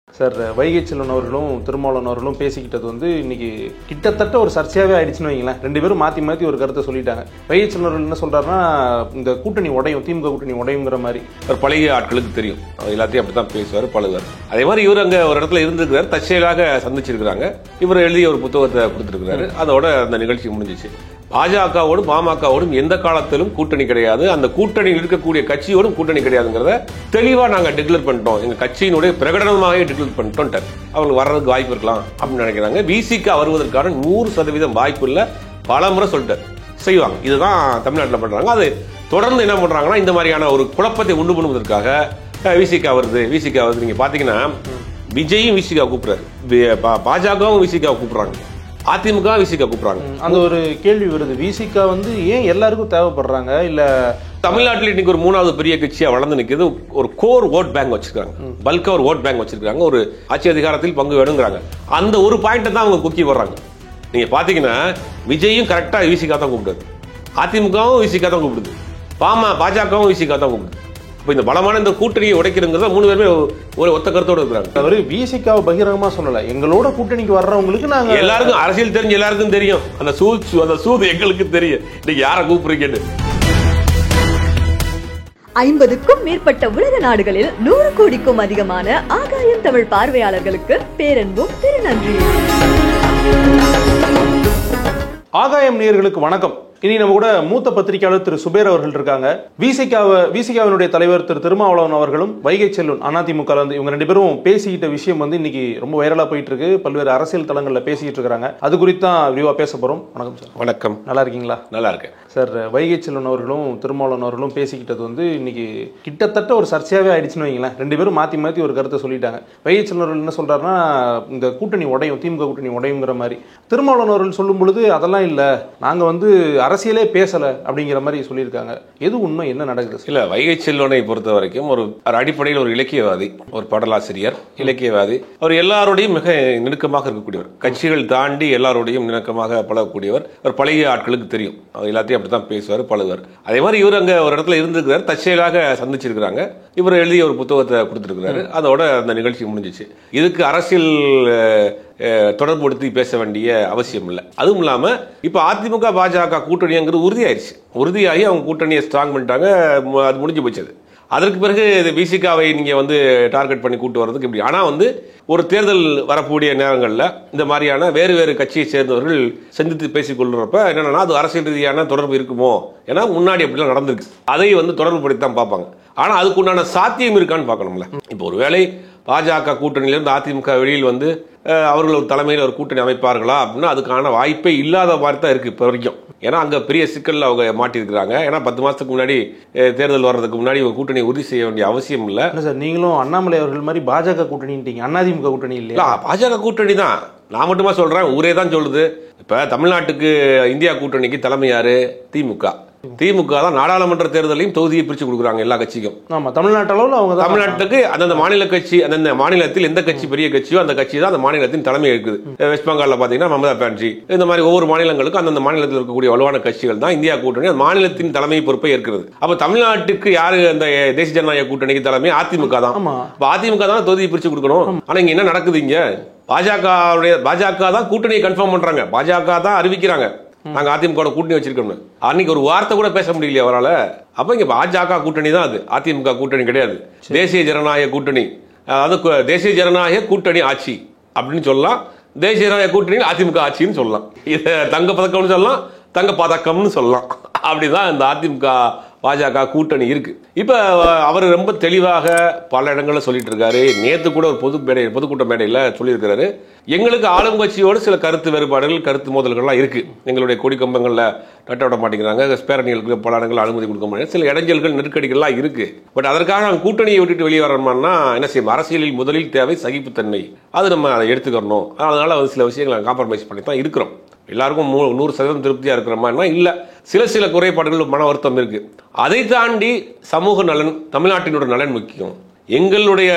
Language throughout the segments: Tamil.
சார் வைகை செல்வன் அவர்களும் திருமாவளவன் அவர்களும் பேசிக்கிட்டது வந்து இன்னைக்கு கிட்டத்தட்ட ஒரு சர்ச்சையாகவே ஆயிடுச்சுன்னு வைங்களேன். ரெண்டு பேரும் மாற்றி ஒரு கருத்தை சொல்லிட்டாங்க. வைகை செல்வன் அவர்கள் என்ன சொல்றாருன்னா, இந்த கூட்டணி உடையும், திமுக கூட்டணி உடையுங்கிற மாதிரி. ஒரு பழைய ஆட்களுக்கு தெரியும், எல்லாத்தையும் அப்படித்தான் பேசுவார், பழகுவார். அதே மாதிரி இவர் அங்கே ஒரு இடத்துல இருந்திருக்கிறார், தற்செயலாக சந்திச்சிருக்கிறாங்க. இவர் எழுதிய ஒரு புத்தகத்தை கொடுத்துருக்கிறாரு. அதோட அந்த நிகழ்ச்சி முடிஞ்சிச்சு. பாஜகவோடும் பாமகவோடும் எந்த காலத்திலும் கூட்டணி கிடையாது, அந்த கூட்டணியில் இருக்கக்கூடிய கட்சியோடும் கூட்டணி கிடையாதுங்கிறத தெளிவா நாங்க டிக்ளேர் பண்ணிட்டோம். எங்க கட்சியினுடைய பிரகடனமாக டிக்ளேர் பண்ணிட்டோம். அவங்களுக்கு வர்றதுக்கு வாய்ப்பு இருக்கலாம் அப்படின்னு நினைக்கிறாங்க. விசிக வருவதற்கான 100% வாய்ப்பு இல்ல, பல முறை சொல்லிட்டார், செய்வாங்க. இதுதான் தமிழ்நாட்டில் பண்றாங்க. அது தொடர்ந்து என்ன பண்றாங்கன்னா, இந்த மாதிரியான ஒரு குழப்பத்தை உண்டு பண்ணுவதற்காக விசிக வருது. நீங்க பாத்தீங்கன்னா விஜயும் விசிக கூப்பிடுறாரு, பாஜகவும் விசிக கூப்பிடுறாங்க, அதிமுக விசிக கூப்பிடுறாங்க. அந்த ஒரு கேள்வி வருது, விசிக வந்து ஏன் எல்லாருக்கும் தேவைப்படுறாங்க? இல்ல தமிழ்நாட்டில் இன்னைக்கு ஒரு 3வது பெரிய கட்சியா வளர்ந்து நிற்கிறது. ஒரு கோர் ஓட் பேங்க் வச்சிருக்காங்க, பல்கா ஒரு ஓட் பேங்க் வச்சிருக்காங்க. ஒரு ஆட்சி அதிகாரத்தில் பங்கு வேணுங்கிறாங்க. அந்த ஒரு பாயிண்ட் தான் அவங்க குக்கி வர்றாங்க. நீங்க பாத்தீங்கன்னா விஜயும் கரெக்டா விசிக தான் கூப்பிடுது, அதிமுகவும் விசிக தான் கூப்பிடுது, பாஜகவும் விசிக தான் கூப்பிடுது. இப்ப இந்த பலமான இந்த கூட்டணியை உடைக்கிறதுங்கிறத 3 பேருமே ஒரு ஒத்த கருத்தோட இருக்கிறாங்க. அவரு விசிகாவை பகிரங்கமா சொல்லல, எங்களோட கூட்டணிக்கு வர்றவங்களுக்கு நாங்க எல்லாருக்கும் அரசியல் தெரிஞ்சு எல்லாருக்கும் தெரியும், அந்த சூது எங்களுக்கு தெரியும் இன்னைக்கு யாரை கூப்பிடுறீங்கன்னு. 50க்கும் மேற்பட்ட உலக நாடுகளில் 100 கோடிக்கும் அதிகமான ஆகாயம் தமிழ் பார்வையாளர்களுக்கு பேரன்பும் திருநன்றி. ஆகாயம் நேயர்களுக்கு வணக்கம். இனி நம்ம கூட மூத்த பத்திரிகையாளர் திரு சுபேர் அவர்கள் இருக்காங்க. விசிகாவினுடைய தலைவர் திரு திருமாவளவன் அவர்களும் வைகை செல்வன் அதிமுக இவங்க 2 பேரும் பேசிக்கிட்ட விஷயம் வந்து இன்னைக்கு ரொம்ப வைரலா போயிட்டு இருக்கு. பல்வேறு அரசியல் தளங்கள்ல பேசிக்கிட்டு இருக்காங்க. அது குறித்து தான் விரிவா பேச போறோம். வணக்கம் சார். வணக்கம். நல்லா இருக்கீங்களா? நல்லா இருக்கேன் சார். வைகை செல்வன் அவர்களும் திருமாவளவன் அவர்களும் பேசிக்கிட்டது வந்து இன்னைக்கு கிட்டத்தட்ட ஒரு சர்ச்சையாகவே ஆயிடுச்சுன்னு வைங்களேன். 2 பேரும் மாற்றி ஒரு கருத்தை சொல்லிட்டாங்க. வைகை செல்வன் அவர்கள் என்ன சொல்றாருன்னா, இந்த கூட்டணி உடையும், திமுக கூட்டணி உடையுங்கிற மாதிரி. திருமாவளவன் அவர்கள் சொல்லும் பொழுது அதெல்லாம் இல்லை, நாங்க வந்து அரசியலே பேசல அப்படிங்கிற மாதிரி சொல்லியிருக்காங்க. எது உண்மை, என்ன நடக்குது? இல்ல, வைகை செல்வனை பொறுத்த வரைக்கும் ஒரு அடிப்படையில் ஒரு இலக்கியவாதி, ஒரு பாடலாசிரியர், இலக்கியவாதி. அவர் எல்லாரோடையும் மிக நெருக்கமாக இருக்கக்கூடியவர், கட்சிகள் தாண்டி எல்லாரோடையும் நெருக்கமாக பழகக்கூடியவர். ஒரு பழைய ஆட்களுக்கு தெரியும், எல்லாத்தையும் அப்படித்தான் பேசுவார், பழகுவார். அதே மாதிரி இவர் அங்க ஒரு இடத்துல இருந்திருக்கிறார், தற்செயலாக சந்திச்சிருக்கிறாங்க. இவர் எழுதிய ஒரு புத்தகத்தை கொடுத்திருக்கிறாரு. அதோட அந்த நிகழ்ச்சி முடிஞ்சிச்சு. இதுக்கு அரசியல் தொடர்புபடுத்தி பேச வேண்டிய அவசியம் இல்லை. அதுவும் இல்லாம இப்ப அதிமுக பாஜக கூட்டணிங்கிறது உறுதியாகி அவங்க கூட்டணியை ஸ்ட்ராங் பண்ணிட்டாங்க. அது முடிஞ்சு போச்சது. அதற்கு பிறகு விசிகாவை நீங்க வந்து டார்கெட் பண்ணி கூட்டு வர்றதுக்கு இப்படி. ஆனா வந்து ஒரு தேர்தல் வரக்கூடிய நேரங்களில் இந்த மாதிரியான வேறு கட்சியை சேர்ந்தவர்கள் சந்தித்து பேசிக் கொள்றப்ப என்னன்னா, அது அரசியல் ரீதியான தொடர்பு இருக்குமோ, ஏன்னா முன்னாடி அப்படிலாம் நடந்திருக்கு. அதை வந்து தொடர்பு படுத்தித்தான் பார்ப்பாங்க. ஆனா அதுக்கு உண்டான சாத்தியம் இருக்கான்னு பார்க்கணும்ல. இப்போ ஒருவேளை பாஜக கூட்டணியிலிருந்து அதிமுக வெளியில் வந்து அவர்கள் தலைமையில் ஒரு கூட்டணி அமைப்பார்களா அப்படின்னா அதுக்கான வாய்ப்பே இல்லாத மாதிரி தான் இருக்கு இப்ப வரைக்கும். ஏன்னா அங்க பெரிய சிக்கல்ல அவங்க மாட்டிருக்கிறாங்க. ஏன்னா 10 மாசத்துக்கு முன்னாடி தேர்தல் வர்றதுக்கு முன்னாடி ஒரு கூட்டணி உறுதி செய்ய வேண்டிய அவசியம் இல்லை. சார், நீங்களும் அண்ணாமலை அவர்கள் மாதிரி பாஜக கூட்டணிட்டீங்க, அதிமுக கூட்டணி இல்லையா? பாஜக கூட்டணி தான். நான் மட்டுமா சொல்றேன், ஊரே தான் சொல்லுது. இப்ப தமிழ்நாட்டுக்கு இந்தியா கூட்டணிக்கு தலைமை யாரு? திமுக தான். நாடாளுமன்ற தேர்தலையும் தொகுதியை பிரிச்சு கொடுக்குறாங்க எல்லா கட்சிக்கும். ஆமா, தமிழ்நாட்டு அளவில் அவங்க தமிழ்நாட்டுக்கு அந்தந்த மாநில கட்சி, அந்தந்த மாநிலத்தில் எந்த கட்சி பெரிய கட்சியோ அந்த கட்சி தான் அந்த மாநிலத்தின் தலைமை இருக்குது. வெஸ்ட் பெங்கால்ல பாத்தீங்கன்னா மமதா பானர்ஜி. இந்த மாதிரி ஒவ்வொரு மாநிலங்களுக்கும் அந்தந்த மாநிலத்தில் இருக்கக்கூடிய வலுவான கட்சிகள் தான் இந்தியா கூட்டணி, அந்த மாநிலத்தின் தலைமை பொறுப்பை ஏற்கிறது. அப்ப தமிழ்நாட்டுக்கு யாரு அந்த தேசிய ஜனநாயக கூட்டணிக்கு தலைமை? அதிமுக தான். அதிமுக தான் தொகுதியை பிரிச்சு கொடுக்கணும். ஆனா இங்க என்ன நடக்குது? இங்க பாஜக தான் கூட்டணியை கன்ஃபார்ம் பண்றாங்க, பாஜக தான் அறிவிக்கிறாங்க நாங்க அதிமுக கூட்டணி வச்சிருக்கோம். அன்னைக்கு ஒரு வார்த்தை கூட பேச முடியலையா அவரால்? அப்ப இங்க பாஜக கூட்டணி தான், அது அதிமுக கூட்டணி கிடையாது. தேசிய ஜனநாயக கூட்டணி, அதாவது தேசிய ஜனநாயக கூட்டணி ஆட்சி அப்படின்னு சொல்லலாம். தேசிய ஜனநாயக கூட்டணி அதிமுக ஆட்சின்னு சொல்லலாம். இதை தங்க பதக்கம்னு சொல்லலாம், தங்க பதக்கம்னு சொல்லலாம். அப்படிதான் இந்த அதிமுக பாஜக கூட்டணி இருக்கு. இப்ப அவர் ரொம்ப தெளிவாக பல இடங்கள்ல சொல்லிட்டு இருக்காரு. நேத்து கூட ஒரு பொதுக்கூட்ட மேடையில சொல்லியிருக்கிறாரு, எங்களுக்கு ஆளும் கட்சியோடு சில கருத்து வேறுபாடுகள், கருத்து மோதல்கள்லாம் இருக்கு. எங்களுடைய கொடி கம்பங்கள்ல நட்ட விட மாட்டேங்கிறாங்க, பேரணிகளுக்கு பல இடங்கள் அனுமதி கொடுக்க மாட்டேங்க, சில இடைஞ்சல்கள், நெருக்கடிகள்லாம் இருக்கு. பட் அதற்காக நாங்கள் கூட்டணியை விட்டுட்டு வெளியே வரணும்னா என்ன செய்யும்? அரசியலில் முதலில் தேவை சகிப்புத்தன்மை. அது நம்ம அதை எடுத்துக்கிறணும். அதனால சில விஷயங்களை காம்ப்ரமைஸ் பண்ணி தான் இருக்கிறோம். எல்லாருக்கும் 100% திருப்தியா இருக்கிற மாதிரினா இல்ல, சில குறைபாடுகள், மன வருத்தம் இருக்கு. அதை தாண்டி சமூக நலன், தமிழ்நாட்டினுடைய நலன் முக்கியம். எங்களுடைய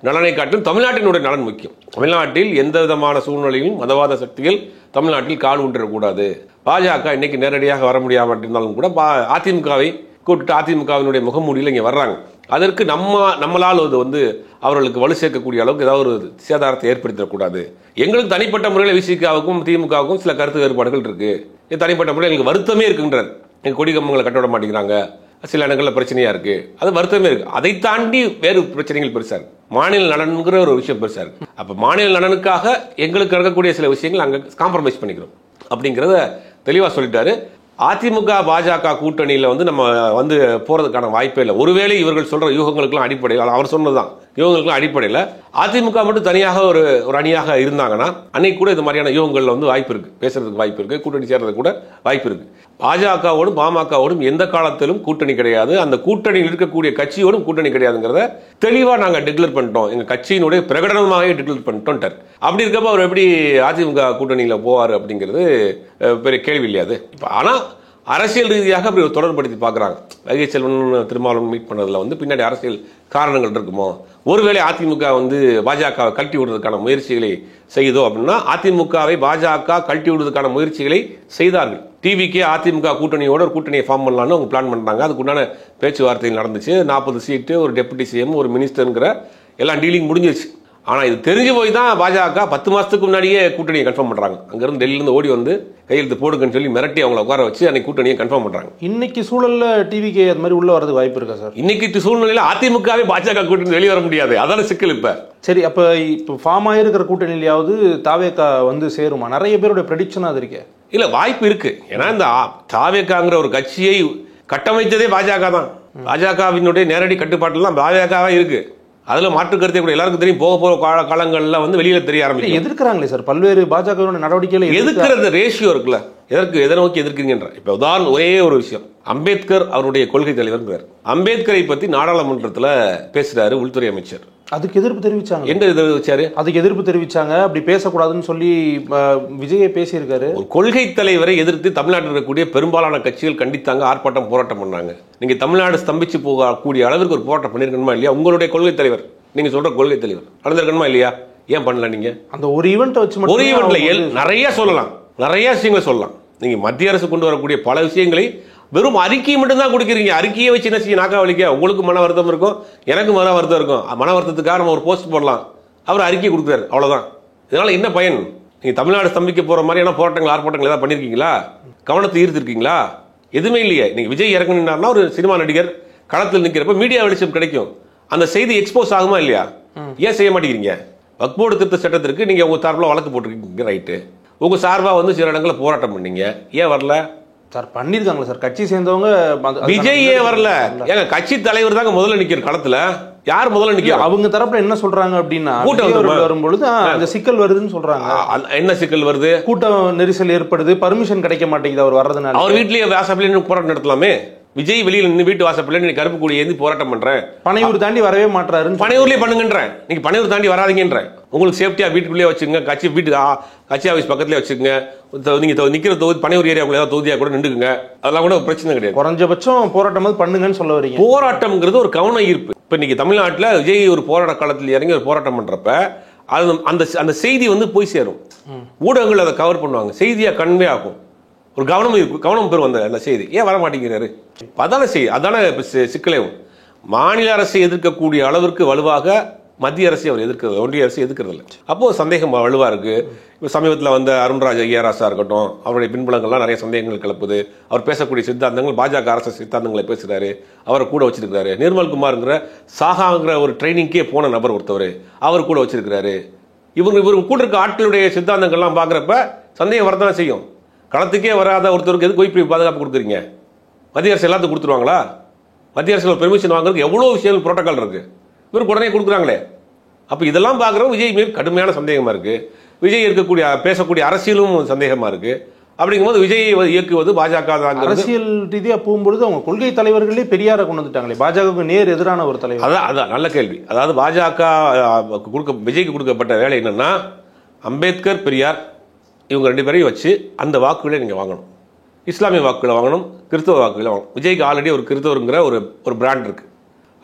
நலனை காட்டிலும் தமிழ்நாட்டினுடைய நலன் முக்கியம். தமிழ்நாட்டில் எந்த விதமான சூழ்நிலையும் மதவாத சக்திகள் தமிழ்நாட்டில் கால் ஊன்றக்கூடாது. பாஜக இன்னைக்கு நேரடியாக வர முடியாம இருந்தாலும் கூட அதிமுகவை கூப்பிட்டு அதிமுகவினுடைய முகமூடியில் இங்க வர்றாங்க. அதற்கு நம்மளால் அது வந்து அவர்களுக்கு வலு சேர்க்கக்கூடிய அளவுக்கு ஏதாவது ஒரு சேதாரத்தை ஏற்படுத்தக்கூடாது. எங்களுக்கு தனிப்பட்ட முறையில் விசிகாவுக்கும் திமுகவுக்கும் சில கருத்து வேறுபாடுகள் இருக்கு. தனிப்பட்ட முறையில் எங்களுக்கு வருத்தமே இருக்குன்றார். எங்கள் கொடி கம்பங்களை கட்ட விட மாட்டேங்கிறாங்க, சில இடங்களில் பிரச்சனையா இருக்கு, அது வருத்தமே இருக்கு. அதை தாண்டி வேறு பிரச்சனைகள் பெருசா இருக்கு. மாநில நலன்கிற ஒரு விஷயம் பெருசா இருக்கு. அப்ப மாநில நலனுக்காக எங்களுக்கு நடக்கக்கூடிய சில விஷயங்கள் அங்க காம்ப்ரமைஸ் பண்ணிக்கிறோம் அப்படிங்கறத தெளிவா சொல்லிட்டாரு. அதிமுக பாஜக கூட்டணியில வந்து நம்ம வந்து போறதுக்கான வாய்ப்பே இல்லை. ஒருவேளை இவர்கள் சொல்ற யூகங்களுக்கெல்லாம் அடிப்படையில், அவர் சொன்னதுதான் யூகங்களுக்கெல்லாம் அடிப்படையில் அதிமுக மட்டும் தனியாக ஒரு அணியாக இருந்தாங்கன்னா அன்னைக்கு கூட இது மாதிரியான யூகங்கள்ல வந்து வாய்ப்பு இருக்கு, பேசுறதுக்கு வாய்ப்பு இருக்கு, கூட்டணி சேர்றதுக்கு கூட வாய்ப்பு இருக்கு. பாஜகவோடும் பாமகவோடும் எந்த காலத்திலும் கூட்டணி கிடையாது, அந்த கூட்டணியில் இருக்கக்கூடிய கட்சியோடும் கூட்டணி கிடையாதுங்கிறத தெளிவா நாங்க டிக்ளேர் பண்ணிட்டோம், எங்க கட்சியினுடைய பிரகடனமாகவே டிக்ளேர் பண்ணிட்டோம். அப்படி இருக்கப்ப அவர் எப்படி அதிமுக கூட்டணியில போவார் அப்படிங்கிறது பெரிய கேள்வி இல்லையாது. ஆனா அரசியல் ரீதியாக அப்படி தொடர்படுத்தி பார்க்குறாங்க. வைகை செல்வன் திருமாவளவன் மீட் பண்ணதுல வந்து பின்னாடி அரசியல் காரணங்கள் இருக்குமோ, ஒருவேளை அதிமுக வந்து பாஜகவை கழட்டி விடுறதுக்கான முயற்சிகளை செய்யுதோ அப்படின்னா அதிமுகவை பாஜக கழட்டி விடுறதுக்கான முயற்சிகளை செய்தார்கள். டிவிக்கு அதிமுக கூட்டணியோட ஒரு கூட்டணியை ஃபார்ம் பண்ணலான்னு அவங்க பிளான் பண்றாங்க. அதுக்குண்டான பேச்சுவார்த்தைகள் நடந்துச்சு. 40 சீட்டு, ஒரு டெபுட்டி சிஎம், ஒரு மினிஸ்டருங்கிற எல்லாம் டீலிங் முடிஞ்சிருச்சு. ஆனா இது தெரிஞ்சு போய் தான் பாஜக 10 மாசத்துக்கு முன்னாடியே கூட்டணியை கன்ஃபார்ம் பண்றாங்க. அங்கிருந்து டெல்லியிலிருந்து ஓடி வந்து கையெழுத்து போடுங்கன்னு சொல்லி மிரட்டி அவங்களை உட்கார வச்சு அன்னைக்கு கூட்டணியை கன்ஃபார்ம் பண்றாங்க. இன்னைக்கு சூழல்ல டிவிக்கு அது மாதிரி உள்ள வரதுக்கு வாய்ப்பு இருக்கா சார்? இன்னைக்கு சூழ்நிலையில அதிமுகவே பாஜக கூட்டணி வெளியே வர முடியாது, அதான சிக்கல். இப்ப சரி, அப்ப இப்போ ஃபார்ம் ஆயிருக்கிற கூட்டணியிலாவது தாவேகா வந்து சேருமா? நிறைய பேருடைய ப்ரெடிக்ஷன் அது இருக்கே. இல்ல, வாய்ப்பு இருக்கு. ஏன்னா இந்த தாவேகாங்கிற ஒரு கட்சியை கட்டமைத்ததே பாஜக தான். பாஜகவினுடைய நேரடி கட்டுப்பாட்டில் தான் பாஜகவா இருக்கு. அதுல மாற்று கருத்தை கூட எல்லாருக்கும் தெரியும். போக போக காலங்கள்ல வந்து வெளியில தெரிய ஆரம்பிக்கும். எதிர்க்கிறாங்களே சார் பல்வேறு பாஜக நடவடிக்கைகள். எதிர்க்கிறது ரேஷியோ இருக்குல்ல, எதை நோக்கி எதிர்க்கிறீங்கன்ற. இப்ப உதாரணம் ஒரே ஒரு விஷயம், அம்பேத்கர் அவருடைய கொள்கை தலைவர். அம்பேத்கரை பத்தி நாடாளுமன்றத்துல பேசுறாரு உள்துறை அமைச்சர். அதுக்கு எதிர்ப்பு தெரிவிச்சாங்க. எங்க தெரிவிச்சாரு? அதுக்கு எதிர்ப்பு தெரிவிச்சாங்க. அப்படி பேசக்கூடாதுன்னு சொல்லி விஜயை பேசியிருக்காரு. ஒரு கொள்கை தலைவரை எதிர்த்து தமிழ்நாட்டில் இருக்கக்கூடிய பெரும்பாலான கட்சிகள் கண்டித்தாங்க, ஆர்ப்பாட்டம், போராட்டம் பண்ணாங்க. நீங்க தமிழ்நாடு ஸ்தம்பிச்சு போகக்கூடிய அளவுக்கு ஒரு போராட்டம் பண்ணிருக்கணுமா இல்லையா? உங்களுடைய கொள்கை தலைவர், நீங்க சொல்ற கொள்கை தலைவர் நடந்திருக்கணுமா இல்லையா? ஏன் பண்ணல நீங்க? அந்த ஒரு ஈவெண்ட் வச்சு ஒரு ஈவெண்ட்ல நிறைய சொல்லலாம், நிறைய விஷயங்களை சொல்லலாம். நீங்க மத்திய அரசு கொண்டு வரக்கூடிய பல விஷயங்களை வெறும் அறிக்கையை மட்டும் தான் கொடுக்குறீங்க. அறிக்கையை வச்சு என்ன செய்ய? நாக்கா வலிக்க. உங்களுக்கு மன வருத்தம் இருக்கும், எனக்கு மன வருத்தம் இருக்கும். மன வருத்தத்துக்காக நம்ம ஒரு போஸ்ட் போடலாம், அவர் அறிக்கை கொடுக்குறாரு, அவ்வளவுதான். இதனால என்ன பயன்? நீங்க தமிழ்நாடு ஸ்தம்பிக்க போற மாதிரியான போராட்டங்கள், ஆர்ப்பாட்டங்கள் ஏதாவது பண்ணிருக்கீங்களா? கவனத்தை ஈர்த்திருக்கீங்களா? எதுவுமே இல்லையே. நீங்க விஜய் இறங்கினார்னா ஒரு சினிமா நடிகர் களத்தில் நிற்கிறப்ப மீடியா வெளிச்சம் கிடைக்கும், அந்த செய்தி எக்ஸ்போஸ் ஆகுமா இல்லையா? ஏன் செய்ய மாட்டேங்கிறீங்க? வக்ஃப் போர்டு திருத்த சட்டத்திற்கு நீங்க உங்க சார்பில் வழக்கு போட்டிருக்கீங்க, ரைட்டு. உங்க சார்பா வந்து சில இடங்களில் போராட்டம் பண்ணீங்க, ஏன் வரல சார்? பண்ணிருக்காங்களா சார் கட்சி சேர்ந்தவங்க? விஜய் ஏன் வரல? ஏங்க கட்சி தலைவர் தாங்க முதல்ல நிக்கிற களத்துல. யார் முதல்ல நிக்க? அவங்க தரப்புல என்ன சொல்றாங்க அப்படின்னா, கூட்டம் வரும்பொழுது அந்த சிக்கல் வருதுன்னு சொல்றாங்க. என்ன சிக்கல் வருது? கூட்டம் நெரிசல் ஏற்படுது, பர்மிஷன் கிடைக்க மாட்டேங்குது அவர் வர்றதுனால. அவர் வீட்லயே வாசப்படியில போராட்டம் நடத்தலாமே. விஜய் வெளியில நின்று வீட்டு வாசப்படியில நீ கருப்பு கொடி ஏந்தி போராட்டம் பண்றேன், பனையூர் தாண்டி வரவே மாட்டாரு. பனையூர்லயே பண்ணுங்கன்றேன். நீங்க பனையூர் தாண்டி வராதீங்கன்ற. உங்களுக்கு சேஃப்டியா வீட்டுக்குள்ளே வச்சுங்க, கட்சி ஆபீஸ் பக்கத்துலயே வச்சுக்கோங்க. நீங்க நிக்கிற தொகுதி பனையூர் ஏரியாவுக்குள்ள ஏதாவது தொகுதியா கூட நின்றுக்குங்க, அதெல்லாம் கூட பிரச்சனை கிடையாது. குறைஞ்சபட்சம் போராட்டம் பண்ணுங்கன்னு சொல்ல வரீங்க. போராட்டம்ங்கிறது ஒரு கவன ஈர்ப்பு. இப்ப இன்னைக்கு தமிழ்நாட்டில் விஜய் ஒரு போராட்ட காலத்தில் இறங்கி ஒரு போராட்டம் பண்றப்ப அந்த செய்தி வந்து போய் சேரும், ஊடகங்கள் அதை கவர் பண்ணுவாங்க, செய்தியா கன்வே ஆகும், ஒரு கவனம் பெறும் அந்த செய்தி. ஏன் வர மாட்டேங்கிறாரு? அதான செய்தி, அதான சிக்கலே. மாநில அரசை எதிர்க்கக்கூடிய அளவிற்கு வலுவாக மத்திய அரசை அவர் எதிர்க்கிறது, ஒன்றிய அரசு எதிர்க்கிறது இல்லை. அப்போ சந்தேகம் வலுவா இருக்கு. இப்போ சமீபத்தில் வந்த அருண்ராஜ் ஐயராசா இருக்கட்டும், அவருடைய பின்புலங்கள்லாம் நிறைய சந்தேகங்கள் கிளப்புது. அவர் பேசக்கூடிய சித்தாந்தங்கள் பாஜக அரசு சித்தாந்தங்களை பேசுறாரு, அவரை கூட வச்சிருக்காரு. நிர்மல்குமார்ங்கிற சாகாங்கிற ஒரு ட்ரைனிங்கே போன நபர் ஒருத்தவர், அவர் கூட வச்சிருக்கிறாரு. இவங்க கூட இருக்க ஆட்களுடைய சித்தாந்தங்கள்லாம் பார்க்குறப்ப சந்தேகம் வரதானே செய்யும். களத்துக்கே வராத ஒருத்தருக்கு எதுக்கு போய் பாதுகாப்பு கொடுக்குறீங்க? மத்திய அரசு எல்லாத்துக்கும் கொடுத்துருவாங்களா? மத்திய அரசு பெர்மிஷன் வாங்குறதுக்கு எவ்வளோ விஷயங்கள் புரோட்டோகால் இருக்கு, இவருக்கு உடனே கொடுக்குறாங்களே. அப்போ இதெல்லாம் பார்க்குறோம். விஜய் மீது கடுமையான சந்தேகமா இருக்கு. விஜய் இருக்கக்கூடிய பேசக்கூடிய அரசியலும் சந்தேகமா இருக்கு. அப்படிங்கும்போது விஜயை இயக்குவது பாஜக தான். அரசியல் ரீதியாக போகும்பொழுது அவங்க கொள்கை தலைவர்களே பெரியாரை கொண்டு வந்துட்டாங்களே, பாஜகவுக்கு நேர் எதிரான ஒரு தலைவர். அதான் நல்ல கேள்வி. அதாவது பாஜக விஜய்க்கு கொடுக்கப்பட்ட வேலை என்னன்னா, அம்பேத்கர், பெரியார் இவங்க 2 பேரையும் வச்சு அந்த வாக்குகளை நீங்க வாங்கணும். இஸ்லாமிய வாக்குகளை வாங்கணும், கிறிஸ்தவ வாக்குகளை வாங்கணும். விஜய்க்கு ஆல்ரெடி ஒரு கிறிஸ்தவருங்கிற ஒரு பிராண்ட் இருக்கு.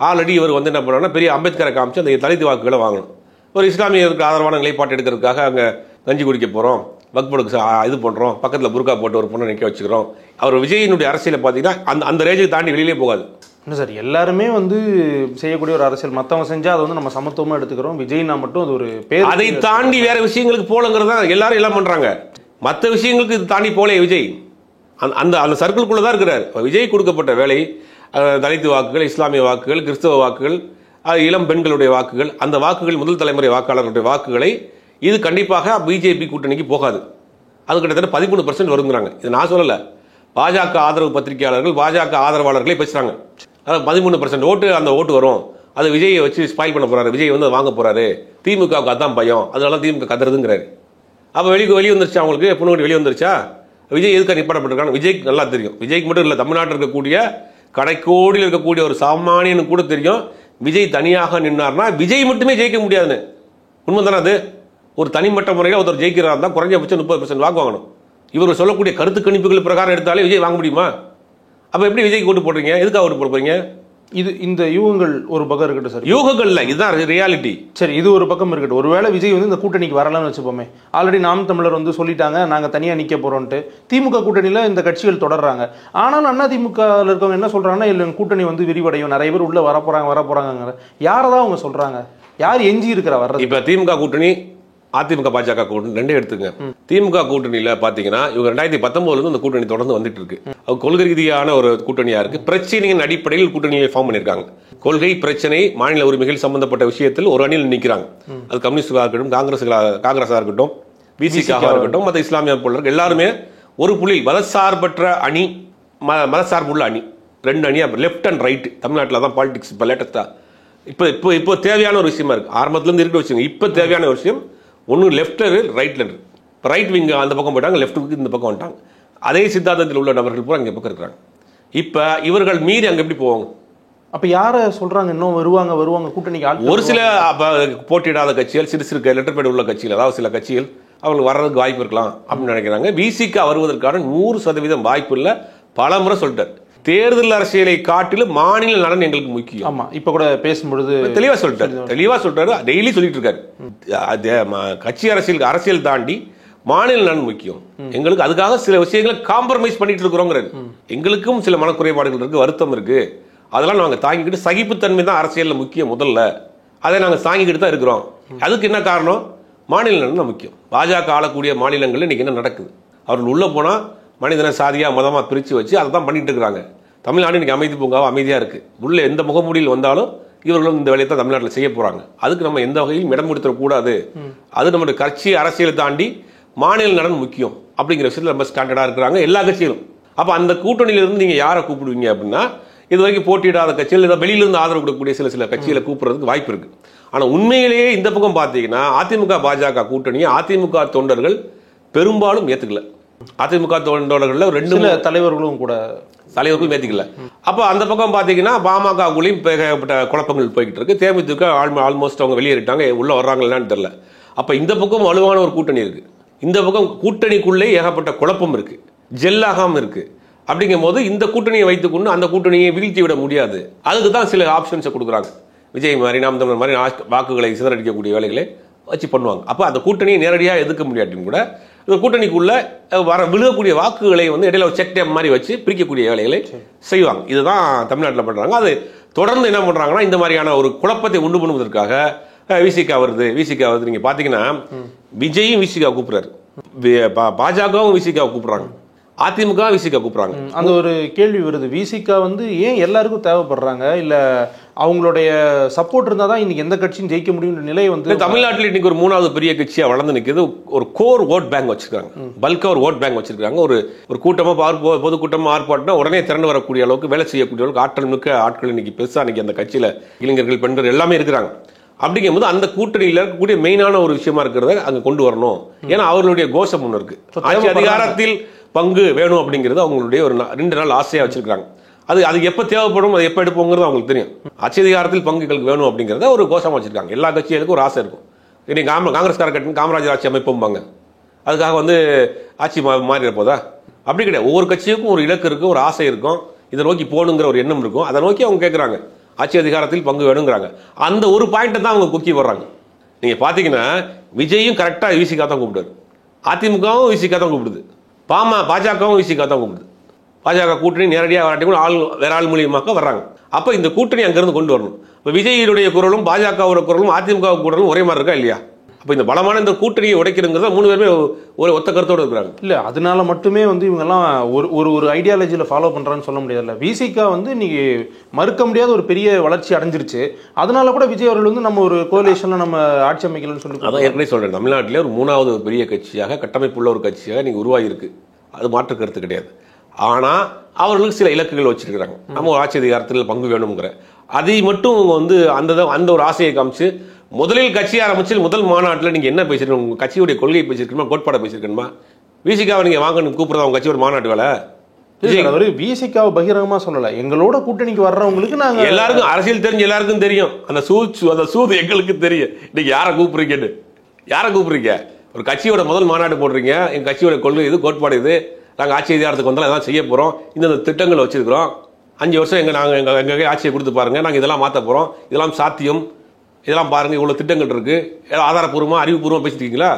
ஆல்ரெடி இவர் வந்து என்ன பண்ணுறாங்கன்னா, பெரிய அம்பேத்கரை காமிச்சு அந்த தலித் வாக்குகளை வாங்கணும். ஒரு இஸ்லாமியருக்கு ஆதரவான நிலைப்பாட்டு எடுக்கிறதுக்காக அங்கே கஞ்சி குடிக்க போகிறோம், வக்ஃப் போர்டுக்கு இது பண்ணுறோம், பக்கத்தில் புர்கா போட்டு ஒரு பொண்ணை நிற்க வச்சுக்கிறோம். அவர் விஜயினுடைய அரசியலை பார்த்தீங்கன்னா அந்த ரேஞ்சுக்கு தாண்டி வெளியிலே போகாது. இல்லை சார், எல்லாருமே வந்து செய்யக்கூடிய ஒரு அரசியல். மற்றவங்க செஞ்சால் அதை வந்து நம்ம சமத்துவமாக எடுத்துக்கிறோம். விஜய்னா மட்டும் அது ஒரு பேர். அதை தாண்டி வேற விஷயங்களுக்கு போலங்கிறது தான் எல்லாரும் எல்லாம் பண்றாங்க. மற்ற விஷயங்களுக்கு இது தாண்டி போலே விஜய் அந்த அந்த சர்க்கிள்குள்ள தான் இருக்கிறார். விஜய் கொடுக்கப்பட்ட வேலை தலித்து வாக்குகள், இஸ்லாமிய வாக்குகள், கிறிஸ்தவ வாக்குகள், இளம் பெண்களுடைய வாக்குகள், அந்த வாக்குகள் முதல் தலைமுறை வாக்காளர்களுடைய வாக்குகளை இது கண்டிப்பாக பிஜேபி கூட்டணிக்கு போகாது. அது கிட்டத்தட்ட 13% வருங்கிறாங்க. இது நான் சொல்லல, பாஜக ஆதரவு பத்திரிகையாளர்கள், பாஜக ஆதரவாளர்களே பேசுறாங்க. அதாவது 13% ஓட்டு அந்த ஓட்டு வரும், அது விஜயை வச்சு ஸ்பாயில் பண்ண போறாரு, விஜய் வந்து வாங்க போறாரு, திமுகவுக்கு அதான் பயம், அதனால திமுக கதறதுங்கிறாரு. அப்ப வெளியே வந்துருச்சா அவங்களுக்கு, பொண்ணு வெளியே வந்துருச்சா? விஜய் எதுக்கு நிப்பாடப்பட்டிருக்காங்க விஜய்க்கு நல்லா தெரியும். விஜய்க்கு மட்டும் இல்ல, தமிழ்நாட்டில் இருக்கக்கூடிய கடைக்கோடியில் இருக்கக்கூடிய ஒரு சாமானியனுக்கு கூட தெரியும், விஜய் தனியாக நின்னார்னா விஜய் மட்டுமே ஜெயிக்க முடியாதுன்னு. உண்மை தானே அது? ஒரு தனிமட்ட முறையில் ஒருத்தர் ஜெயிக்கிறார் தான் குறைஞ்சபட்சம் 30% வாக்கு வாங்கணும். இவர் சொல்லக்கூடிய கருத்து கணிப்புகள் பிரகாரம் எடுத்தாலே விஜய் வாங்க முடியுமா? அப்ப எப்படி விஜய்க்கு ஓட்டு போடுறீங்க? எதுக்காக ஓட்டு போடுறீங்க? இது இந்த யூகங்கள் ஒரு பக்கம் இருக்கட்டும் சார், யூகங்கள்ல இதுதான் ரியாலிட்டி. சரி, இது ஒரு பக்கம் இருக்கட்டும். ஒருவேளை விஜய் வந்து இந்த கூட்டணிக்கு வரலாம்னு வச்சுப்போமே, ஆல்ரெடி நாம் தமிழர் வந்து சொல்லிட்டாங்க நாங்க தனியா நிக்க போறோம்ட்டு. திமுக கூட்டணியில இந்த கட்சிகள் தொடர்றாங்க. ஆனாலும் அண்ணா திமுகவில் இருக்கவங்க என்ன சொல்றாங்கன்னா, இல்ல கூட்டணி வந்து விரிவடையும், நிறைய பேர் உள்ள வரப்போறாங்க. யாரதான் அவங்க சொல்றாங்க? யார் எஞ்சி இருக்கிற வர்றது? இப்ப திமுக கூட்டணி, அதிமுக பாஜக கூட்டணி ரெண்டே எடுத்துங்க. திமுக கூட்டணியில பாத்தீங்கன்னா இவங்க 2019 இந்த கூட்டணி தொடர்ந்து வந்துட்டு இருக்கு. கொள்கை ரீதியான ஒரு கூட்டணியா இருக்கு. பிரச்சனையின் அடிப்படையில் கூட்டணியை ஃபார்ம் பண்ணிருக்காங்க. கொள்கை பிரச்சனை, மாநில உரிமைகள் சம்பந்தப்பட்ட விஷயத்தில் ஒரு அணியில் நிக்கிறாங்க. அது கம்யூனிஸ்டாக இருக்கட்டும், காங்கிரஸா இருக்கட்டும், பிசிகாக இருக்கட்டும், மற்ற இஸ்லாமிய பொருள் எல்லாருமே ஒரு புள்ளி மதசார்பற்ற அணி, மதசார்புள்ள அணி, ரெண்டு அணியா லெப்ட் அண்ட் ரைட். தமிழ்நாட்டில் தான் பாலிடிக்ஸ் இப்ப லேட்டஸ்டா இப்போ தேவையான ஒரு விஷயமா இருக்கு. ஆரம்பத்துல இருந்து இருக்கிற விஷயம் இப்ப தேவையான ஒரு விஷயம். ஒன்னு லெப்ட் ரைட்ல இருக்கு. ரைட் விங் அந்த பக்கம் போயிட்டாங்க, லெஃப்ட் விங் இந்த பக்கம் வந்துட்டாங்க. அதே சித்தாந்தத்தில் உள்ள நபர்கள் பூரா இங்க பக்கம் இருக்கிறாங்க. இப்ப இவர்கள் மீறி அங்க எப்படி போவாங்க? அப்ப யார சொல்றாங்க இன்னும் வருவாங்க கூட்டணிக்கு? ஒரு சில போட்டியிடாத கட்சிகள், சிறு லெட்டர் பேட் உள்ள கட்சிகள், அதாவது சில கட்சிகள் அவங்களுக்கு வர்றதுக்கு வாய்ப்பு இருக்கலாம் அப்படின்னு நினைக்கிறாங்க. விசிக வருவதற்கான 100% வாய்ப்பு இல்ல. பல முறை சொல்லிட்டார், தேர்தல் அரசியலை காட்டிலும் மாநில நலன் எங்களுக்கு முக்கியம். ஆமா, இப்ப கூட பேசும்பொழுது தெளிவா சொல்லிட்டாரு. டெய்லி சொல்லிட்டு இருக்காரு. கட்சி அரசியல் தாண்டி மாநில நலன் முக்கியம் எங்களுக்கு. அதுக்காக சில விஷயங்களை காம்ப்ரமைஸ் பண்ணிட்டு இருக்கிறோங்கிறது. எங்களுக்கும் சில மனக்குறைபாடுகள் இருக்கு, வருத்தம் இருக்கு. அதெல்லாம் நாங்க தாங்கிக்கிட்டு, சகிப்புத்தன்மை தான் அரசியல்ல முக்கியம் முதல்ல. அதை நாங்க தாங்கிக்கிட்டு தான் இருக்கிறோம். அதுக்கு என்ன காரணம்? மாநில நலன் முக்கியம். பாஜக ஆளக்கூடிய மாநிலங்கள்ல இன்னைக்கு என்ன நடக்குது? அவர்கள் உள்ள போனா மனிதனை சாதியா மதமா பிரிச்சு வச்சு அதை தான் பண்ணிட்டு இருக்காங்க. தமிழ்நாடு இன்னைக்கு அமைதி பூங்காவா அமைதியா இருக்கு. உள்ள எந்த முகமூடியில் வந்தாலும் இவர்களும் இந்த வேலையை தான் தமிழ்நாட்டில் செய்ய போறாங்க. அதுக்கு நம்ம எந்த வகையிலும் இடம் கொடுத்துடக்கூடாது. அது நம்மளுடைய கட்சி அரசியலை தாண்டி மாநில நலன் முக்கியம் அப்படிங்கிற விஷயத்தில் ரொம்ப ஸ்டாண்டர்டா இருக்கிறாங்க எல்லா கட்சிகளும். அப்ப அந்த கூட்டணியிலிருந்து நீங்க யாரை கூப்பிடுவீங்க அப்படின்னா, இது வரைக்கும் போட்டியிடாத கட்சிகள், ஏதாவது வெளியிலிருந்து ஆதரவு கொடுக்கக்கூடிய சில கட்சிகளை கூப்பிடுறதுக்கு வாய்ப்பு இருக்கு. ஆனா உண்மையிலேயே இந்த பக்கம் பாத்தீங்கன்னா அதிமுக பாஜக கூட்டணியை அதிமுக தொண்டர்கள் பெரும்பாலும் ஏத்துக்கல. அதிமுக தொண்டர்கள் ரெண்டு தலைவர்களும் ஏத்துக்கல. அப்ப அந்த பக்கம் பாத்தீங்கன்னா பாமகவுலையும் குழப்பங்கள் போய்கிட்டு இருக்கு. தேமுதிக ஆல்மோஸ்ட் அவங்க வெளியேறிட்டாங்க, உள்ள வர்றாங்கன்னு தெரியல. அப்ப இந்த பக்கம் வலுவான ஒரு கூட்டணி இருக்கு, இந்த பக்கம் கூட்டணிக்குள்ளே ஏகப்பட்ட குழப்பம் இருக்கு, ஜெல்லாகாம இருக்கு. அப்படிங்கும் போது இந்த கூட்டணியை வைத்துக்கொண்டு அந்த கூட்டணியை வீழ்த்தி விட முடியாது. அதுக்கு தான் சில ஆப்ஷன்ஸை கொடுக்குறாங்க. விஜய் மாதிரி, நாம் தமிழர் மாதிரி வாக்குகளை சிதறடிக்கக்கூடிய வேலைகளை வச்சு பண்ணுவாங்க. அப்ப அந்த கூட்டணியை நேரடியாக எதிர்க்க முடியாட்டின்னு கூட இந்த கூட்டணிக்குள்ள விழுகக்கூடிய வாக்குகளை வந்து இடையில ஒரு செக் டேம் மாதிரி வச்சு பிரிக்கக்கூடிய வேலைகளை செய்வாங்க. இதுதான் தமிழ்நாட்டில் பண்றாங்க. அது தொடர்ந்து என்ன பண்றாங்கன்னா, இந்த மாதிரியான ஒரு குழப்பத்தை உண்டு பண்ணுவதற்காக விசிகா வருது. நீங்க பாத்தீங்கன்னா விஜயும் விசிகா கூப்பிடுறாரு, பாஜகவும் விசிகா கூப்பிடுறாங்க, அதிமுக விசிகா கூப்பிடுறாங்க. அந்த ஒரு கேள்வி வருது, விசிகா வந்து ஏன் எல்லாருக்கும் தேவைப்படுறாங்க? இல்ல அவங்களுடைய சப்போர்ட் இருந்தா தான் இன்னைக்கு எந்த கட்சியும் ஜெயிக்க முடியும் நிலை வந்து தமிழ்நாட்டில் இன்னைக்கு ஒரு 3வது பெரிய கட்சியா வளர்ந்து நிற்கிறது. ஒரு கோர் ஓட் பேங்க் வச்சிருக்காங்க, பல்கா ஒரு ஓட் பேங்க் வச்சிருக்காங்க. ஒரு கூட்டமா பொதுக்கூட்டமா ஆர்ப்பாட்டம் உடனே திரண்டு வரக்கூடிய அளவுக்கு, வேலை செய்யக்கூடிய அளவுக்கு ஆற்றல் மிக்க ஆட்கள் இன்னைக்கு பெருசா இன்னைக்கு அந்த கட்சியில இளைஞர்கள், பெண்கள் எல்லாமே இருக்கிறாங்க. அப்படிங்கும் போது அந்த கூட்டணியில் இருக்கக்கூடிய மெயினான ஒரு விஷயமா இருக்கிறத அங்க கொண்டு வரணும். ஏன்னா அவர்களுடைய கோஷம் ஒன்று இருக்கு, ஆட்சி அதிகாரத்தில் பங்கு வேணும் அப்படிங்கிறது அவங்களுடைய ஒரு 2 நாள் ஆசையா வச்சிருக்காங்க. அது எப்ப தேவைப்படும், அது எப்ப எடுப்போங்கிறது அவங்களுக்கு தெரியும். ஆட்சி அதிகாரத்தில் பங்குகளுக்கு வேணும் அப்படிங்கிறத ஒரு கோஷமா வச்சிருக்காங்க. எல்லா கட்சிகளுக்கும் ஒரு ஆசை இருக்கும். இன்னைக்கு காங்கிரஸ்கார கட்சி காமராஜர் ஆட்சி அமைப்போம்பாங்க, அதுக்காக வந்து ஆட்சி மாறிட போதா? அப்படி கிடையாது. ஒவ்வொரு கட்சிக்கும் ஒரு இலக்கு இருக்கும், ஒரு ஆசை இருக்கும், இதை நோக்கி போகணுங்கிற ஒரு எண்ணம் இருக்கும். அதை நோக்கி அவங்க கேட்கறாங்க, ஆட்சி அதிகாரத்தில் பங்கு வேணுங்கிறாங்க. அந்த ஒரு பாயிண்ட் தான் அவங்க கொக்கி வர்றாங்க. நீங்க பாத்தீங்கன்னா விஜயும் கரெக்டா விசிகா தான் கூப்பிடுறாரு, அதிமுகவும் விசிகா தான் கூப்பிடுது, பாஜகவும் விசிகா தான் கூப்பிடுது. பாஜக கூட்டணி நேரடியாக வராட்டி கூட வேற ஆள் மூலியமாக வர்றாங்க. அப்ப இந்த கூட்டணி அங்கிருந்து கொண்டு வரணும். இப்ப விஜயினுடைய குரலும் பாஜகவோட குரலும் அதிமுக குரலும் ஒரே மாதிரி இருக்கா இல்லையா? அப்ப இந்த பலமான இந்த கூட்டணியை உடைக்கிறதுங்கிறத 3 பேருமே ஒரு ஒத்த கருத்தோடு இருக்கிறாங்க. இல்ல அதனால மட்டுமே வந்து இவங்கெல்லாம் ஒரு ஐடியாலஜியில ஃபாலோ பண்றான்னு சொல்ல முடியாதுல்ல. விசிகா வந்து இன்னைக்கு மறுக்க முடியாத ஒரு பெரிய வளர்ச்சி அடைஞ்சிருச்சு. அதனால கூட விஜய் அவர்கள் வந்து நம்ம ஒரு கோலிஷன்ல நம்ம ஆட்சி அமைக்கலன்னு சொல்லி அதான் ஏற்கனவே சொல்றேன், தமிழ்நாட்டிலே ஒரு 3வது பெரிய கட்சியாக கட்டமைப்புள்ள ஒரு கட்சியாக நீங்க உருவாகி இருக்கு. அது மாற்று கருத்து கிடையாது. ஆனா அவர்களுக்கு சில இலக்குகள் வச்சிருக்கிறாங்க. நம்ம ஒரு ஆட்சி அதிகாரத்தில் பங்கு வேணுங்கிற அதை மட்டும் வந்து அந்த ஒரு ஆசையை காமிச்சு முதலில் கட்சி ஆரம்பிச்சு முதல் மாநாட்டில் நீங்க என்ன பேசிருக்கணும்? உங்க கட்சியுடைய கொள்கையை பேசிருக்கணுமா, கோட்பாடை பேசிருக்கணுமா? விசிகாவை நீங்க வாங்கன்னு கூப்பிடுறதா உங்க கட்சியோட மாநாட்டு வேலை? அவரு விசிகாவை பகிரங்கமா சொல்லல, எங்களோட கூட்டணிக்கு வர்றவங்களுக்கு நாங்க எல்லாருக்கும் அரசியல் தெரிஞ்சு எல்லாருக்கும் தெரியும். அந்த சூது எங்களுக்கு தெரியும். நீங்க யாரை கூப்பிடுறீங்க? ஒரு கட்சியோட முதல் மாநாடு போடுறீங்க, எங்க கட்சியோட கொள்கை இது, கோட்பாடு இது, நாங்க ஆட்சி அதிகாரத்துக்கு வந்தாலும் எல்லாம் செய்ய போறோம், இந்த திட்டங்களை வச்சிருக்கிறோம், 5 வருஷம் எங்க ஆட்சியை கொடுத்து பாருங்க, நாங்க இதெல்லாம் மாத்த போறோம், இதெல்லாம் சாத்தியம், இதெல்லாம் பாருங்க, இவ்வளவு திட்டங்கள் இருக்கு, ஆதாரப்பூர்வமா அறிவுபூர்வமா பேசிருக்கீங்களா?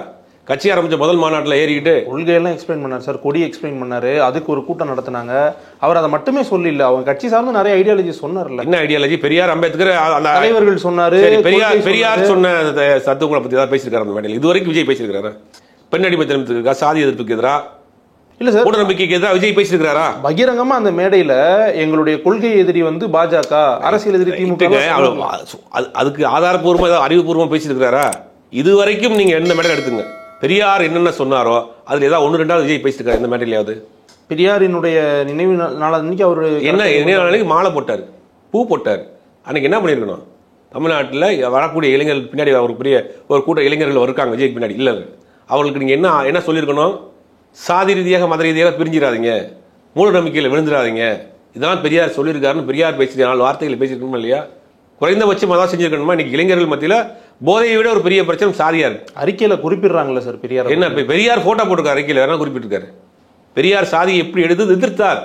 கட்சி ஆரம்பிச்ச முதல் மாநாட்டில் ஏறிக்கிட்டு கொள்கையெல்லாம் எக்ஸ்பிளைன் பண்ணார் சார், கொடி எக்ஸ்பிளைன் பண்ணாரு, அதுக்கு ஒரு கூட்டம் நடத்தினாங்க. அவர் அதை மட்டுமே சொல்லல, அவங்க கட்சி சார்ந்து நிறைய ஐடியாலஜி சொன்னார்ல. என்ன ஐடியாலஜி? பெரியார், அம்பேத்கர், அந்த தலைவர்கள் சொன்னாரு. பெரியார் சொன்ன தத்துவங்களை பத்தி தான் பேசியிருக்காரு அந்த மேடையில். இதுவரைக்கும் விஜய் பேசியிருக்காரு. பெண் அடிமைத்தனத்துக்கு, சாதி எதிர்ப்புக்கு எதிராக, இல்ல சார், மூட நம்பிக்கைக்கு எதிராக விஜய் பேசியிருக்காரா? பகிரங்கமா அந்த மேடையில எங்களுடைய கொள்கை எதிரி வந்து பாஜக, அரசியல் எதிரி திமுக, அதுக்கு ஆதாரப்பூர்வமா ஏதாவது அறிவுபூர்வமா பேசியிருக்காரா? இதுவரைக்கும் நீங்க எந்த மேடையில் எடுத்துங்க, பெரியார் என்னென்ன சொன்னாரோ அதுல ஏதாவது 1-2 விஜய் பேசியிருக்காரு இந்த மேடையிலாவது? பெரியாரினுடைய நினைவு நாள் அன்னைக்கு அவரு என்ன நினைவு நாளைக்கு மாலை போட்டார், பூ போட்டார். அன்னைக்கு என்ன பண்ணிருக்கணும்? தமிழ்நாட்டில் வரக்கூடிய இளைஞர்கள் பின்னாடி ஒரு பெரிய ஒரு கூட்ட இளைஞர்கள் இருக்காங்க விஜய்க்கு பின்னாடி. இல்லை, அவர்களுக்கு நீங்க என்ன சொல்லியிருக்கணும்? சாதி ரீதியாக மத ரீதியாக பிரிஞ்சிடாதீங்க, மூட நம்பிக்கையில் விழுந்துடாதீங்க, இதெல்லாம் பெரியார் சொல்லியிருக்காருன்னு பெரியார் பேசி 4 வார்த்தைகள் பேசியிருக்கணுமா இல்லையா? குறைந்தபட்சம் அதான் செஞ்சிருக்கணுமா? இன்னைக்கு இளைஞர்கள் மத்தியில் போதையை விட ஒரு பெரிய பிரச்சனை சாதியா இருக்கு. அறிக்கையில குறிப்பிடுறாங்கல்ல சார் பெரியார். என்ன பெரியார் போட்டோ போட்டிருக்காரு அறிக்கையில், வேற குறிப்பிட்டிருக்காரு. பெரியார் சாதியை எப்படி எதிர்த்தார்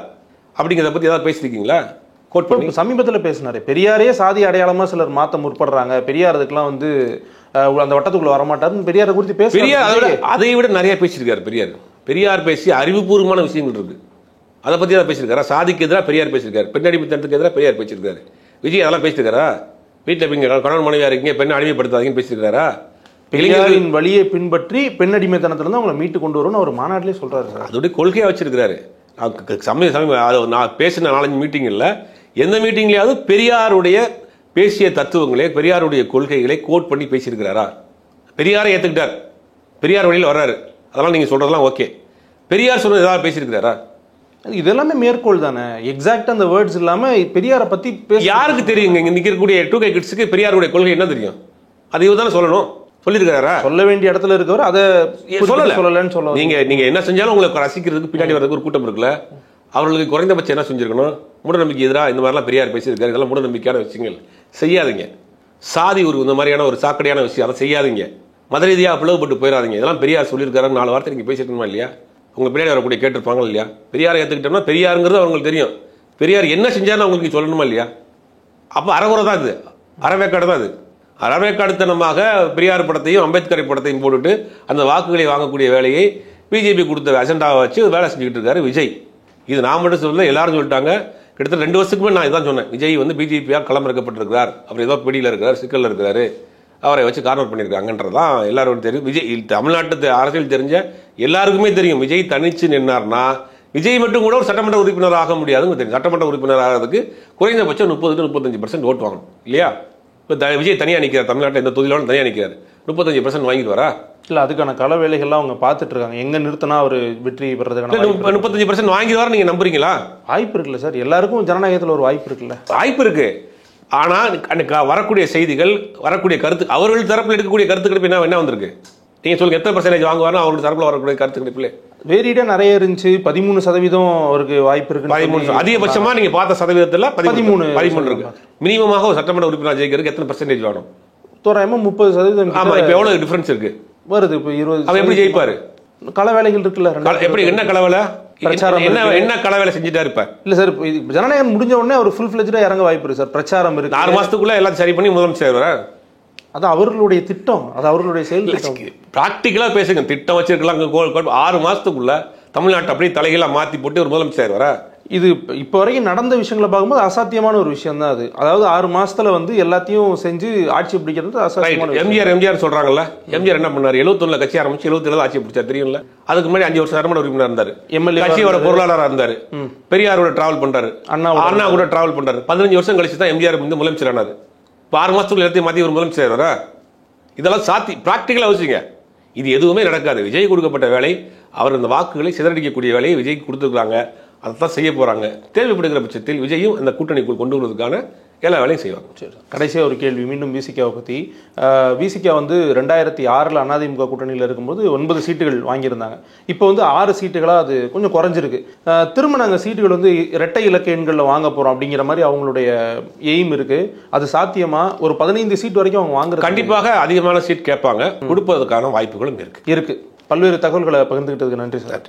அப்படிங்கிறத பத்தி ஏதாவது பேசிருக்கீங்களா? சமீபத்தில் பேசினாரு, பெரியாரே சாதி அடையாளமா சிலர் மாத்த முற்படுறாங்க, பெரியார் அதுக்கெல்லாம் வந்து அந்த வட்டத்துக்குள்ள வரமாட்டாருன்னு பெரியாரை குறித்து பேச. பெரியார் அதை விட நிறைய பேசியிருக்காரு. பெரியார் பேசி அறிவுபூர்வமான விஷயங்கள் இருக்கு, அதை பத்தி தான் பேசியிருக்காரா? சாதிக்கு எதிராக பெரியார் பேசியிருக்காரு, பெண் அடிமைத்தனத்துக்கு எதிராக பெரியார் பேசியிருக்காரு. விஜய் அதெல்லாம் பேசியிருக்காரா? வீட்டில் நீங்க கணவன் மனைவியா இருக்கீங்க, பெண்ணை அடிமைப்படுத்தாதீங்கன்னு பேசியிருக்காரா? பெரியாரின் வழியை பின்பற்றி பெண் அடிமைத்தனத்திலிருந்து அவங்களை மீட்டு கொண்டு வரும்னு அவர் மாநாட்டிலே சொல்றாரு சார். அதோட கொள்கையா வச்சிருக்கிறாரு. நான் பேசின 4-5 மீட்டிங்ல எந்த மீட்டிங்லயாவது பெரியாருடைய பேசிய தத்துவங்களே, பெரியாருடைய கொள்கைகளை கோட் பண்ணி பேசியிருக்கிறாரா? பெரியாரை ஏத்துக்கிட்டார், பெரியார் வழியில் வர்றாரு, அதெல்லாம் நீங்க சொல்றதெல்லாம் ஓகே. பெரியார் சொன்னது ஏதாவது பேசியிருக்கிறாரா? இதெல்லாமே மேற்கோள் தானே, எக்ஸாக்டா அந்த வேர்ட்ஸ் இல்லாம பெரியாரை பத்தி யாருக்கு தெரியுங்க? இங்க நிற்கக்கூடிய 2K கிட்ஸுக்கு பெரியாருடைய கொள்கை என்ன தெரியும்? அது இவர் தானே சொல்லணும். சொல்லியிருக்காரா? சொல்ல வேண்டிய இடத்துல இருக்கவர் அதை சொல்லலன்னு சொல்ல. நீங்க என்ன செஞ்சாலும் உங்களுக்கு ரசிக்கிறதுக்கு பின்னாடி வரதுக்கு ஒரு கூட்டம் இருக்குல்ல, அவர்களுக்கு குறைந்தபட்சம் என்ன செஞ்சிருக்கணும்? மூடநம்பிக்கை எதிராக இந்த மாதிரிலாம் பெரியார் பேசியிருக்காரு, இதெல்லாம் மூடநம்பிக்கையான விஷயங்கள் செய்யாதீங்க. சாதி ஒரு இந்த மாதிரியான ஒரு சாக்கடையான விஷயம் அதை செய்யாதீங்க. மத ரீதியாக பிளவுபட்டு போயிடாதீங்க. இதெல்லாம் பெரியார் சொல்லியிருக்காரு 4 வார்த்தை நீங்க பேசிருக்கணுமா இல்லையா? உங்க பின்னாடி வரக்கூடிய கேட்டிருப்பாங்க இல்லையா? பெரியாரை ஏற்றுக்கிட்டோம்னா பெரியாருங்கிறது அவங்களுக்கு தெரியும், பெரியார் என்ன செஞ்சாருன்னு அவங்களுக்கு சொல்லணுமா இல்லையா? அப்போ அறகுறை தான் இது, அறவேக்காடு தான் இது. அறவேக்காடுத்தனமாக பெரியார் படத்தையும் அம்பேத்கரை படத்தையும் போட்டுட்டு அந்த வாக்குகளை வாங்கக்கூடிய வேலையை பிஜேபி கொடுத்த அஜெண்டாவை வச்சு வேலை செஞ்சுக்கிட்டு இருக்காரு விஜய். இது நான் மட்டும் சொல்ல, எல்லாரும் சொல்லிட்டாங்க. கிட்டத்தட்ட 2 வருஷத்துக்குமே நான் இதான் சொன்னேன், விஜய் வந்து பிஜேபியாக களமிறக்கப்பட்டிருக்கிறார், அவர் ஏதோ பிடியில் இருக்கிறார், சிக்கலில் இருக்கிறாரு, அவரை வச்சு கார்னர் பண்ணியிருக்காங்கன்றதான் எல்லாரும் தெரியும். விஜய் தமிழ்நாட்டு அரசியல் தெரிஞ்ச எல்லாருக்குமே தெரியும். விஜய் தனிச்சு நின்னார்னா விஜய் மட்டும் கூட ஒரு சட்டமன்ற உறுப்பினர் ஆக முடியாதுன்னு தெரியும். சட்டமன்ற உறுப்பினர் ஆகிறதுக்கு குறைந்தபட்சம் 30-35% ஓட்டு வாங்கணும் இல்லையா? இப்போ விஜய் தனியாக நிற்கிறார், தமிழ்நாட்டில் எந்த தொகுதியிலும் தனியாக நிற்கிறார், 35% வாங்கிட்டு வரா? இல்லை, அதுக்கான கள வேலைகள்லாம் அவங்க பார்த்துட்டு இருக்காங்க. எங்க நிறுத்தினா அவர் வெற்றி பெறதுக்கான 35% வாங்கி வர நீங்க நம்புறீங்களா? வாய்ப்பு இருக்குல்ல சார், எல்லாருக்கும் ஜனநாயகத்தில் ஒரு வாய்ப்பு இருக்குல்ல. வாய்ப்பு இருக்கு. ஆனா வரக்கூடிய செய்திகள், வரக்கூடிய கருத்து, அவர்கள் தரப்பில் எடுக்கக்கூடிய கருத்து கணிப்பு என்ன வந்திருக்கு? நீங்க சொல்லுங்க, எத்தனை % வாங்குவாருன்னு அவர்கள் தரப்பில் வரக்கூடிய கருத்து கணிப்புல வேறிட நிறைய இருந்துச்சு. 13% அவருக்கு வாய்ப்பு இருக்கு. 13 அதிகபட்சமா நீங்க பார்த்த சதவீதத்தில் 13 இருக்கு. மினிமமாக ஒரு சட்டமன்ற உறுப்பினர் ஜெயிக்கிறதுக்கு எத்தனை % வேணும்? தோராயமா 30%. ஆமா, இப்ப எவ்வளவு டிஃபரன்ஸ் இருக்கு வருது? இப்ப 20. அவன் எப்படி ஜெயிப்பாரு? கள வேலைகள் இருக்குல்ல. எப்படி என்ன களவேலை, என்ன களவேலை செஞ்சுட்டாரு இப்ப? இல்ல சார், ஜனநாயகம் முடிஞ்ச உடனே அவர் ஃபுல் ஃபிளெஜ்டா இறங்க வாய்ப்பு இருக்கு சார். பிரச்சாரம் இருக்கு. 6 மாசத்துக்குள்ள எல்லாம் சரி பண்ணி முதலமைச்சர் வர. அது அவர்களுடைய திட்டம், அது அவர்களுடைய செயல் திட்டம். பிராக்டிக்கலா பேசுங்க. திட்டம் வச்சிருக்கலாம். 6 மாசத்துக்குள்ள தமிழ்நாட்டை அப்படியே தலைகீழா மாத்தி போட்டு ஒரு முதலமைச்சர் வர. இது இப்போ வரைக்கும் நடந்த விஷயங்களை பார்க்கும்போது அசாத்தியமான ஒரு விஷயம் தான் அது. அதாவது 6 மாசத்துல வந்து எல்லாத்தையும் செஞ்சு ஆட்சி பிடிக்கிறது அசாத்தியமான விஷயம். எம்ஜிஆர் சொல்றாங்கல்ல, எம்ஜிஆர் என்ன பண்ணாரு, 71 கட்சி ஆரம்பிச்சு 77 ஆட்சி பிடிச்சார் தெரியும்ல. அதுக்கு முன்னாடி 5 வருஷம் சட்டமன்ற உறுப்பினர் இருந்தாரு, எம்எல்ஏ, கட்சியோட பொருளாளராக இருந்தாரு, பெரியாரோட டிராவல் பண்றாரு, அண்ணா கூட டிராவல் பண்றாரு. 15 வருஷம் கழிச்சு தான் எம்ஜிஆர் வந்து முதலமைச்சர் ஆனாரு. இப்போ 6 மாசத்துக்குள்ள எல்லாத்தையும் மாத்தி ஒரு முதலமைச்சர் வரா, இதெல்லாம் பிராக்டிகலா யோசிங்க. இது எதுவுமே நடக்காது. விஜய் கொடுக்கப்பட்ட வேலை, அவர் இந்த வாக்குகளை சிதறடிக்கக்கூடிய வேலையை விஜய்க்கு கொடுத்துருக்காங்க, அதைத்தான் செய்ய போறாங்க. தேவைப்படுகிற பட்சத்தில் விஜயும் அந்த கூட்டணிக்குள் கொண்டு வருவதற்கான எல்லா வேலையும் செய்வாங்க. சரி, கடைசியாக ஒரு கேள்வி மீண்டும் விசிகாவை பற்றி. விசிகா வந்து 2006 அதிமுக கூட்டணியில் இருக்கும்போது 9 சீட்டுகள் வாங்கியிருந்தாங்க. இப்போ வந்து 6 சீட்டுகளாக அது கொஞ்சம் குறைஞ்சிருக்கு. திரும்ப நாங்கள் சீட்டுகள் வந்து இரட்டை இலக்க எண்களில் வாங்க போகிறோம் அப்படிங்கிற மாதிரி அவங்களுடைய எய்ம் இருக்கு. அது சாத்தியமா? ஒரு 15 சீட் வரைக்கும் அவங்க வாங்குறது கண்டிப்பாக அதிகமான சீட் கேட்பாங்க, கொடுப்பதற்கான வாய்ப்புகளும் இருக்கு. பல்வேறு தகவல்களை பகிர்ந்துகிட்டதுக்கு நன்றி சார்.